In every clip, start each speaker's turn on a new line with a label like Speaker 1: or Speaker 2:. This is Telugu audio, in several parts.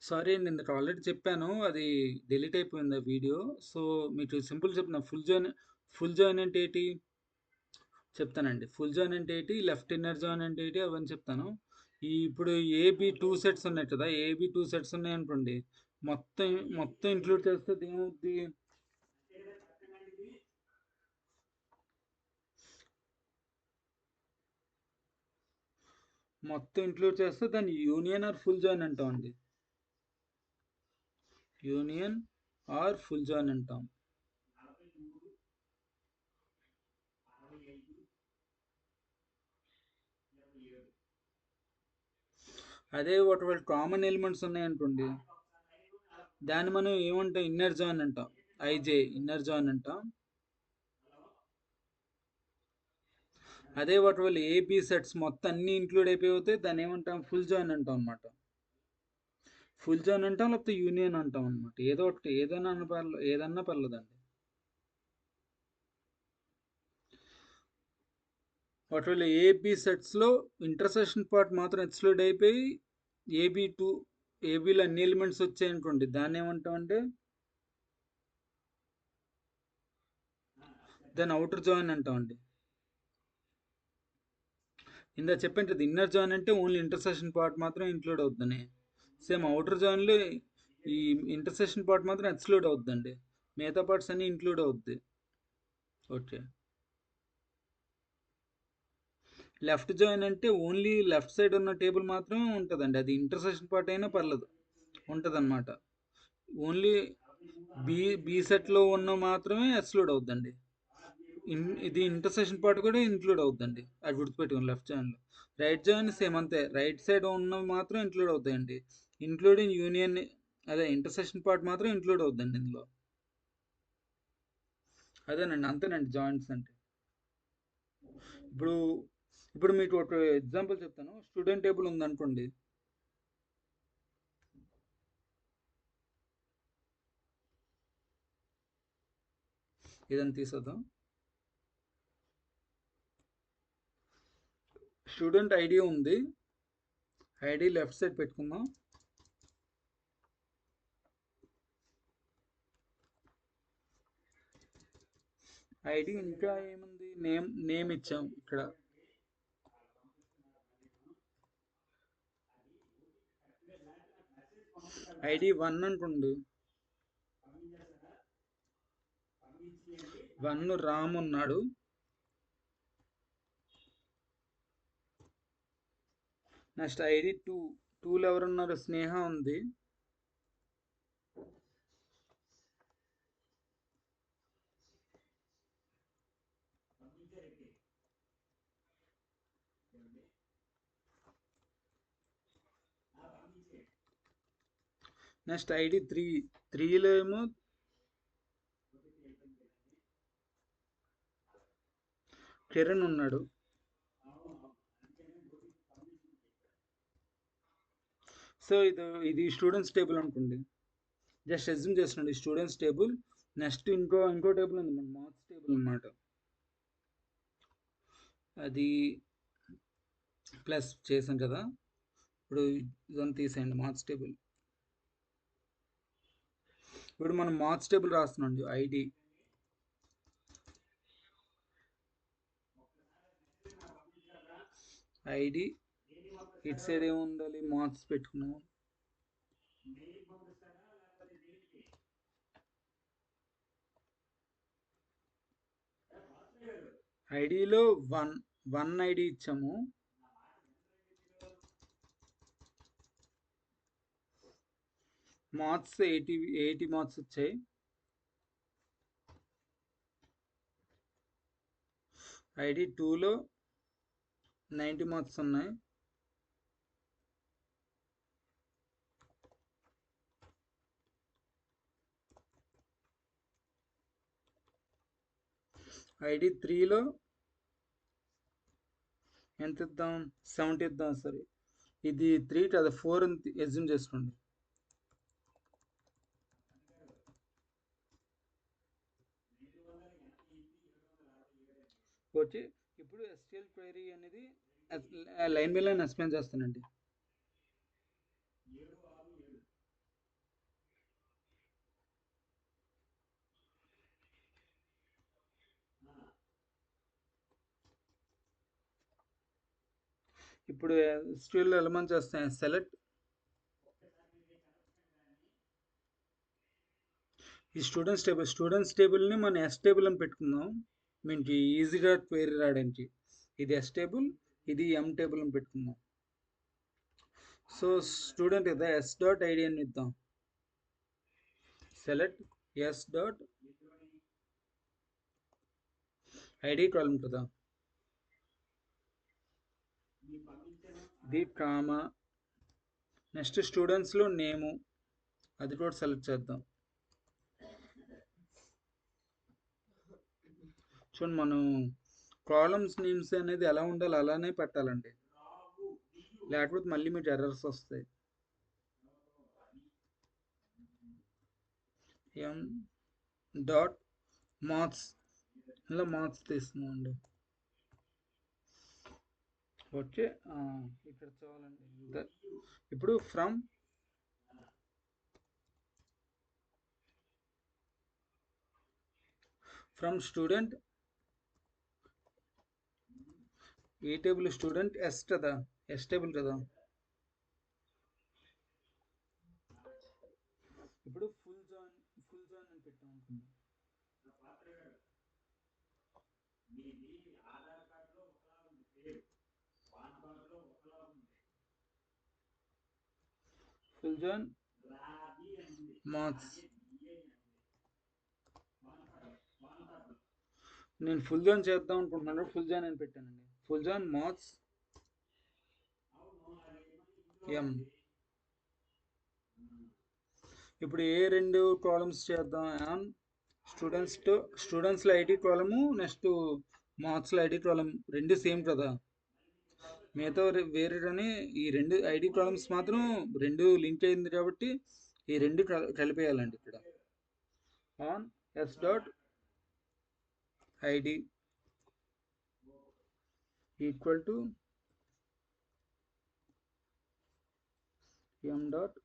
Speaker 1: సారీ అండి. ఇందాక ఆల్రెడీ చెప్పాను. అది డిలీట్ అయిపోయింది ఆ వీడియో. సో, మీకు సింపుల్ చెప్తున్నా. ఫుల్ జాయిన్ అంటే ఏంటి? చెప్తానండి. ఫుల్ జాయిన్ అంటే ఏంటి? లెఫ్ట్ ఇన్నర్ జాయిన్ అంటే ఏంటి? అవన్నీ చెప్తాను. ఇప్పుడు ఏబీ 2 సెట్స్ ఉన్నాయి కదా! ఏబీ 2 సెట్స్ ఉన్నాయనుకోండి. మొత్తం మొత్తం ఇంక్లూడ్ చేస్తే ఏమవుద్ది? మొత్తం ఇంక్లూడ్ చేస్తే దాన్ని యూనియన్ ఆర్ ఫుల్ జాయిన్ అంటామండి. యూనియన్ ఆర్ ఫుల్ జాయిన్ అంటాం. అదే ఒకవేళ కామన్ ఎలిమెంట్స్ ఉన్నాయనుకోండి, దాన్ని మనం ఏమంటాం? ఇన్నర్ జాయిన్ అంటాం. ఐజే ఇన్నర్ జాయిన్ అంటాం. అదే ఒకవేళ ఏబి సెట్స్ మొత్తం అన్ని ఇంక్లూడ్ అయిపోతే దాన్ని ఏమంటాం? ఫుల్ జాయిన్ అంటాం అనమాట. ఫుల్ జాయిన్ అంటాం, లేకపోతే యూనియన్ అంటాం అనమాట. ఏదో ఒకటి, ఏదైనా ఏదన్నా పర్లేదండి. ఒకవేళ ఏబి సెట్స్లో ఇంటర్సెక్షన్ పార్ట్ మాత్రం ఎక్స్క్లూడ్ అయిపోయి ఏబి టూ ఏబిలో అన్ని ఎలిమెంట్స్ వచ్చాయనుకోండి, దాన్ని ఏమంటాం అంటే దాన్ని అవుటర్ జాయిన్ అంటామండి. ఇందా చెప్పండి, ఇన్నర్ జాయిన్ అంటే ఓన్లీ ఇంటర్సెక్షన్ పార్ట్ మాత్రం ఇంక్లూడ్ అవుతుందని. సేమ్ అవుటర్ జాయిన్లో ఈ ఇంటర్సెక్షన్ పార్ట్ మాత్రం ఎక్స్క్లూడ్ అవుతుందండి. మిగతా పార్ట్స్ అన్ని ఇంక్లూడ్ అవుద్ది. ఓకే. లెఫ్ట్ జాయిన్ అంటే ఓన్లీ లెఫ్ట్ సైడ్ ఉన్న టేబుల్ మాత్రమే ఉంటుందండి. అది ఇంటర్సెక్షన్ పార్ట్ అయినా పర్లేదు, ఉంటుంది అనమాట. ఓన్లీ బి బి సెట్లో ఉన్న మాత్రమే ఎక్స్క్లూడ్ అవుద్దండి. ఇది ఇంటర్సెక్షన్ పార్ట్ కూడా ఇంక్లూడ్ అవుద్దండి. అది గుర్తుపెట్టుకోండి. లెఫ్ట్ జాయిన్లో రైట్ జాయిన్ సేమ్ అంతే. రైట్ సైడ్ ఉన్నవి మాత్రం ఇంక్లూడ్ అవుతాయండి. ఇంక్లూడింగ్ యూనియన్, అదే ఇంటర్సెక్షన్ పార్ట్ మాత్రం ఇంక్లూడ్ అవుద్దండి ఇందులో. అదేనండి, అంతేనండి జాయింట్స్ అంటే. ఇప్పుడు ఇప్పుడు మీకు ఒక ఎగ్జాంపుల్ చెప్తాను. స్టూడెంట్ టేబుల్ ఉందనుకోండి. ఏదైనా తీసేద్దాం. స్టూడెంట్ ఐడి ఉంది. ఐడి లెఫ్ట్ సైడ్ పెట్టుకుందాం. ఐడి ఇంకా ఏముంది? నేమ్ ఇచ్చాం ఇక్కడ. ఐడి 1 అనుకోండి. 1 రామ్ ఉన్నాడు. నెక్స్ట్ ఐడి 2లో ఎవరున్నారు? స్నేహ ఉంది. నెక్స్ట్ ఐడి 3లో ఏమో కిరణ్ ఉన్నాడు. సో ఇది స్టూడెంట్స్ టేబుల్ అనుకోండి. జస్ట్ అజ్యూమ్ చేస్తున్నాడు, ఈ స్టూడెంట్స్ టేబుల్. నెక్స్ట్ ఇంకో టేబుల్ ఉంది, మన మార్క్స్ టేబుల్ అనమాట. అది ప్లస్ చేసాం కదా. ఇప్పుడు ఇదంతా తీసేయండి, మార్క్స్ టేబుల్. ఇప్పుడు మనం మార్క్స్ టేబుల్ రాస్తున్నాం. ఐడి ఇటు సైడ్ ఏముండాలి? మార్క్స్ పెట్టుకున్నాం. ఐడిలో వన్ ఐడి ఇచ్చాము. మార్క్స్ 80 మార్క్స్ వచ్చాయి. ఐడి 2లో 90 మార్క్స్ ఉన్నాయి. ఐడి 3లో ఎంత ఇద్దాం? 70 ఇద్దాం. సరే, ఇది 3 కదా, 4 అని అజ్యూమ్ చేసుకోండి. వచ్చి ఇప్పుడు ఎస్క్యూఎల్ క్వైరీ అనేది లైన్ బై లైన్ ఎక్స్ప్లెయిన్ చేస్తానండి. ఇప్పుడు SQL ఎలా మనం చేస్తాం, సెలెక్ట్ ఈ స్టూడెంట్స్ టేబుల్ని మనం ఎస్ టేబుల్ అని పెట్టుకుందాం. మీకు ఈజీగా క్వెరీ రాయడానికి ఇది ఎస్ టేబుల్, ఇది ఎం టేబుల్ అని పెట్టుకుందాం. సో స్టూడెంట్ కదా, ఎస్ డాట్ ఐడి అని ఇద్దాం. సెలెక్ట్ ఎస్ డాట్ ఐడి కాలం కదా, ఇది కామా, నెక్స్ట్ స్టూడెంట్స్లో నేము అది కూడా సెలెక్ట్ చేద్దాం. చూడండి, మనం కాలమ్స్ నేమ్స్ అనేది ఎలా ఉండాలి అలానే పెట్టాలండి, లేకపోతే మళ్ళీ మీకు ఎర్రర్స్ వస్తాయి. ఎం డాట్ మార్క్స్, ఇలా మార్క్స్ తీస్తున్నామండి. ఓకే, ఇక్కడ చాలండి. ఇప్పుడు from student a table, student S కదా, ఎస్ టేబుల్ కదా. ఇప్పుడు ఫుల్ జాయిన్ అని పెట్టాం అనుకుందాం. ఫుల్ జాయిన్ మార్క్స్, నేను ఫుల్ జాయిన్ చేద్దాం అనుకుంటున్నాను, ఫుల్ జాయిన్ అని పెట్టానండి. Full join marks M. ఇప్పుడు ఏ రెండు కాలమ్స్ చేద్దాం, ఆన్ స్టూడెంట్స్లో ఐడి కాలము, నెక్స్ట్ మార్క్స్లో ఐడి కాలం రెండు సేమ్ కదా. మిగతా వేరేని ఈ రెండు ఐడి కాలమ్స్ మాత్రం రెండు లింక్ అయింది కాబట్టి ఈ రెండు కలిపేయాలండి. ఇక్కడ on S dot ID equal to M dot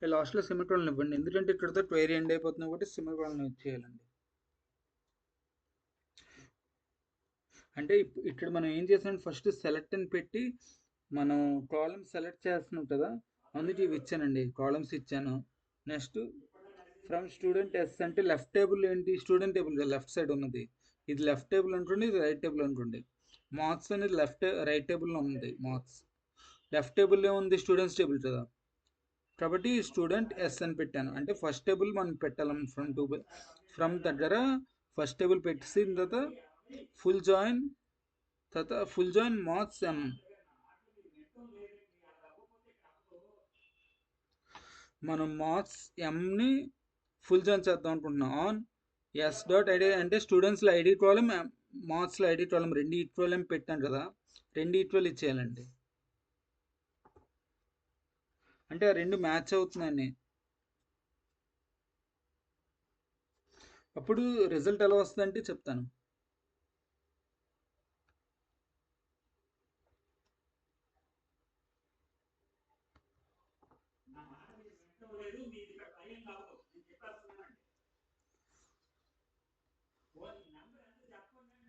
Speaker 1: లాస్ట్లో సెమికోలన్ ఇవ్వండి, ఎందుకంటే ఇక్కడతో క్వైరీ ఎండ్ అయిపోతుంది కాబట్టి సెమికోలన్ ఇచ్చేయాలండి. అంటే ఇక్కడ మనం ఏం చేసాం, ఫస్ట్ సెలెక్ట్ అని పెట్టి మనం కాలమ్స్ సెలెక్ట్ చేస్తున్నాం కదా, అందుకే ఇవి ఇచ్చానండి, కాలమ్స్ ఇచ్చాను. నెక్స్ట్ ఫ్రమ్ స్టూడెంట్ ఎస్ అంటే లెఫ్ట్ టేబుల్ ఏంటి, స్టూడెంట్ టేబుల్ కదా లెఫ్ట్ సైడ్ ఉన్నది, ఇది లెఫ్ట్ టేబుల్ అనుకోండి, ఇది రైట్ టేబుల్ అనుకోండి. మార్క్స్ అనేది రైట్ టేబుల్లో ఉంది. మార్క్స్ లెఫ్ట్ టేబుల్లో ఉంది, స్టూడెంట్స్ టేబుల్ కదా, కాబట్టి స్టూడెంట్ ఎస్ అని పెట్టాను. అంటే ఫస్ట్ టేబుల్ మనం పెట్టాలి, ఫ్రమ్ దగ్గర ఫస్ట్ టేబుల్ పెట్టేసిన తర్వాత ఫుల్ జాయిన్ మార్క్స్ ఎం. మనం మార్క్స్ ఎంని ఫుల్ జాయిన్ చేద్దాం అనుకుంటున్నాం. ఆన్ ఎస్ డాట్ ఐడి అంటే స్టూడెంట్స్లో ఐడి కాలం, మార్క్స్లో ఐడి కాలం రెండు ఈక్వల్ అని పెట్టాను కదా, రెండు ఈక్వల్ ఇచ్చేయాలండి. అంటే ఆ రెండు మ్యాచ్ అవుతున్నాయని. అప్పుడు రిజల్ట్ ఎలా వస్తుందంటే చెప్తాను.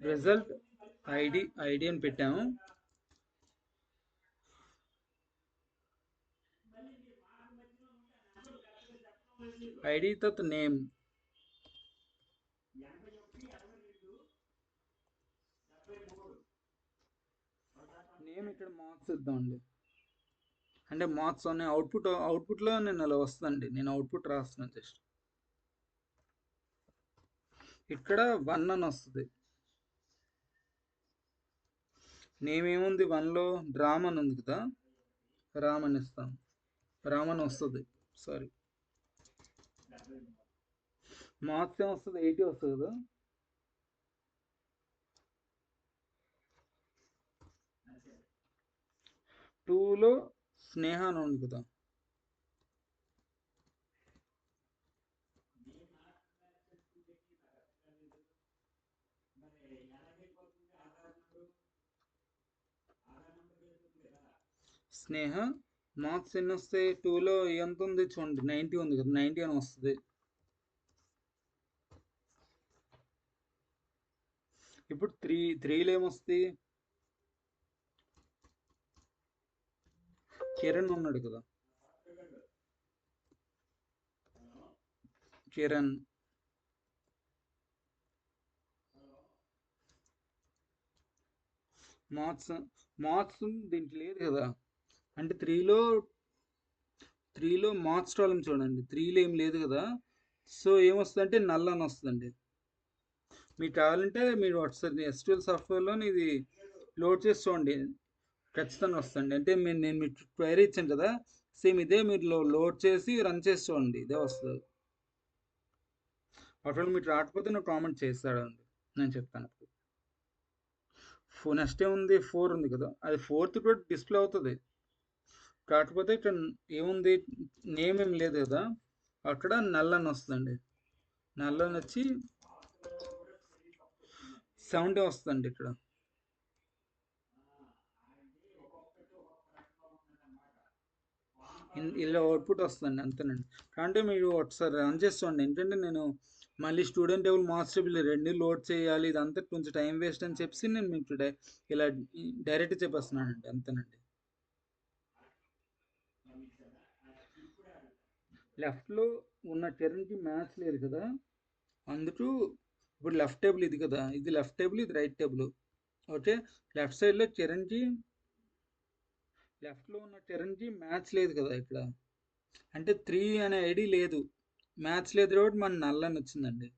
Speaker 1: రిజల్ట్ ఐడి అని పెట్టాము. ఐడి తర్వాత నేమ్ ఇక్కడ మార్క్స్ ఇద్దామండి. అంటే మార్క్స్ అనే అవుట్పుట్లో నేను అలా వస్తుందండి, నేను అవుట్పుట్ రాస్తున్నాను. జస్ట్ ఇక్కడ 1 అని వస్తుంది. నేమ్ ఏముంది 1లో, డ్రామ్ అని ఉంది కదా, రామ్ అని ఇస్తాను. రామ్ అని వస్తుంది. సారీ, మార్క్స్ ఏమొస్తుంది, 80 వస్తుంది కదా. టూలో స్నేహ అని ఉంది కదా, స్నేహ మార్క్స్ ఎన్ని వస్తాయి, 2లో ఎంత ఉంది చూడండి, 90 ఉంది కదా, 90 అని వస్తుంది. ఇప్పుడు త్రీలో ఏమొస్తుంది? కిరణ్ ఉన్నాడు కదా, కిరణ్. మార్క్స్ మార్క్స్ దీంట్లో లేదు కదా. అంటే త్రీలో మార్క్స్ ప్రాబ్లం చూడండి, త్రీలో ఏం లేదు కదా. సో ఏమొస్తుందంటే నల్ అని వస్తుందండి. మీకు కావాలంటే మీరు ఒకసారి ఎస్క్యూఎల్ సాఫ్ట్వేర్లో ఇది లోడ్ చేసి చూడండి, ఖచ్చితంగా వస్తుంది. అంటే నేను మీకు క్వైరీ ఇచ్చాను కదా, సేమ్ ఇదే మీరు లోడ్ చేసి రన్ చేసి చూడండి, ఇదే వస్తుంది. ఒకవేళ మీకు రాకపోతే నాకు కామెంట్ చేస్తాడండి, నేను చెప్తాను. నెక్స్ట్ ఏముంది, 4 ఉంది కదా, అది ఫోర్త్ కూడా డిస్ప్లే అవుతుంది. కాకపోతే ఇక్కడ ఏముంది, నేమ్ ఏం లేదు కదా, అక్కడ నల్ అని వస్తుందండి. నల్ అని వచ్చి 70 వస్తుందండి ఇక్కడ. ఇలా అవుట్పుట్ వస్తుందండి, అంతేనండి. అంటే మీరు ఒకసారి రన్ చేసి చూడండి. ఏంటంటే నేను మళ్ళీ స్టూడెంట్ టేబుల్ మార్క్స్ టేబుల్ రెండు లోడ్ చేయాలి, ఇదంతా కొంచెం టైం వేస్ట్ అని చెప్పి నేను మీకు ఇలా డైరెక్ట్ చెప్పేస్తున్నానండి, అంతేనండి. లెఫ్ట్లో ఉన్న టెర్న్కి మ్యాచ్ లేదు కదా, అందుకు ఇప్పుడు లెఫ్ట్ టేబుల్ ఇది కదా, ఇది లెఫ్ట్ టేబుల్, ఇది రైట్ టేబుల్. ఓకే, లెఫ్ట్ సైడ్లో చరణ్కి, లెఫ్ట్లో ఉన్న చరణ్కి మ్యాచ్ లేదు కదా ఇక్కడ. అంటే 3 అనే ఐడి లేదు, మ్యాచ్ లేదు కాబట్టి మన నల్లని వచ్చిందండి.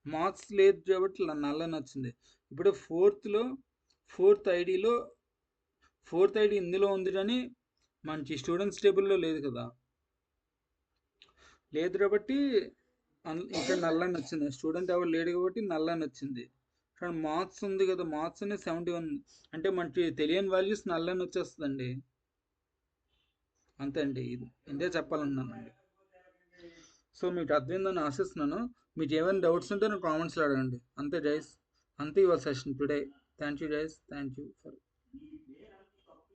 Speaker 1: మార్క్స్ లేదు కాబట్టి నల్లని వచ్చింది. ఇప్పుడు ఫోర్త్ ఐడిలో ఫోర్త్ ఐడి ఇందులో ఉంది కానీ మనకి స్టూడెంట్స్ టేబుల్లో లేదు కదా, లేదు కాబట్టి ఇక్కడ నల్లని వచ్చింది. స్టూడెంట్ ఎవరు లేడు కాబట్టి నల్లని వచ్చింది. కానీ మార్క్స్ ఉంది కదా, మార్క్స్ అనేది 71, అంటే మనకి తెలియని వాల్యూస్ నల్లని వచ్చేస్తుందండి. అంతే అండి, ఇది ఇంతే చెప్పాలన్నానండి. సో మీకు అర్థమైందని ఆశిస్తున్నాను. మీకు ఏమైనా డౌట్స్ ఉంటే నాకు కామెంట్స్లో అడగండి. అంతే గైస్, అంతే ఇవాళ session today. Thank you guys, thank you for